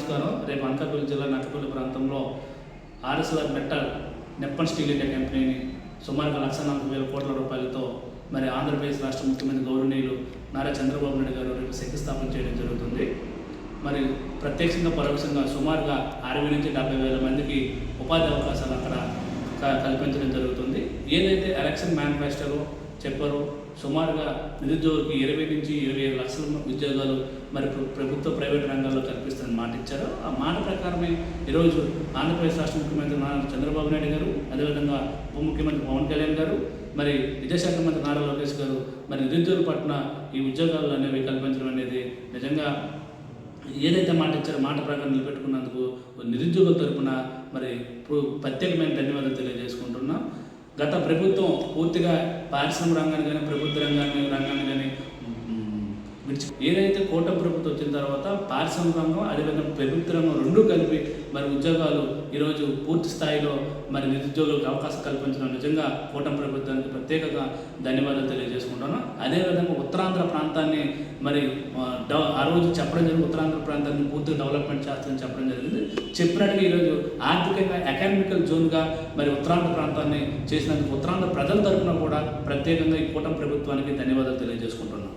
నమస్కారం. రేపు అనకాపల్లి జిల్లా నక్కపల్లి ప్రాంతంలో ఆర్ఎస్ఆర్ మెటల్ నెప్పన్ స్టీల్ ఇండియా కంపెనీని సుమారుగా 1,40,000 కోట్ల రూపాయలతో మరి ఆంధ్రప్రదేశ్ రాష్ట్ర ముఖ్యమంత్రి గౌరవనీయులు నారా చంద్రబాబు నాయుడు గారు రేపు శంకుస్థాపన చేయడం జరుగుతుంది. మరి ప్రత్యక్షంగా పరోక్షంగా సుమారుగా 60 నుంచి 70,000 మందికి ఉపాధి అవకాశాలు అక్కడ కల్పించడం జరుగుతుంది. ఏదైతే ఎలక్షన్ మేనిఫెస్టోలో చెప్పారో సుమారుగా నిరుద్యోగులకి 20 నుంచి 25 లక్షల ఉద్యోగాలు మరి ప్రభుత్వ ప్రైవేట్ రంగాల్లో కల్పిస్తారని మాట ఇచ్చారు. ఆ మాట ప్రకారమే ఈరోజు ఆంధ్రప్రదేశ్ రాష్ట్ర ముఖ్యమంత్రి నారా చంద్రబాబు నాయుడు గారు, అదేవిధంగా ఉప ముఖ్యమంత్రి పవన్ కళ్యాణ్ గారు, మరి విద్యాశాఖ మంత్రి నారా లోకేష్ గారు మరి నిరుద్యోగుల పట్ల ఈ ఉద్యోగాలు అనేవి కల్పించడం అనేది నిజంగా ఏదైతే మాట ఇచ్చారో మాట ప్రకారం నిలబెట్టుకున్నందుకు నిరుద్యోగుల తరపున మరి ప్రత్యేకమైన ధన్యవాదాలు తెలియజేసుకుంటున్నాం. గత ప్రభుత్వం పూర్తిగా పారిశ్రామిక రంగాన్ని కానీ ప్రభుత్వ రంగాన్ని కానీ ఏదైతే కూటమి ప్రభుత్వం వచ్చిన తర్వాత పారిశ్రామిక రంగం అదేవిధంగా ప్రభుత్వ రంగం రెండూ కలిపి మరి ఉద్యోగాలు ఈరోజు పూర్తి స్థాయిలో మరి నిరుద్యోగులకు అవకాశం కల్పించడం నిజంగా కూటమి ప్రభుత్వానికి ప్రత్యేకంగా ధన్యవాదాలు తెలియజేసుకుంటున్నాను. అదేవిధంగా ఉత్తరాంధ్ర ప్రాంతాన్ని మరి ఆ రోజు చెప్పడం జరిగింది, ఉత్తరాంధ్ర ప్రాంతాన్ని పూర్తిగా డెవలప్మెంట్ చేస్తామని చెప్పడం జరిగింది. చెప్పినట్టుగా ఈరోజు ఆర్థికంగా ఎకానమికల్ జోన్గా మరి ఉత్తరాంధ్ర ప్రాంతాన్ని చేసినందుకు ఉత్తరాంధ్ర ప్రజల తరఫున కూడా ప్రత్యేకంగా ఈ కూటమి ప్రభుత్వానికి ధన్యవాదాలు తెలియజేసుకుంటున్నాను.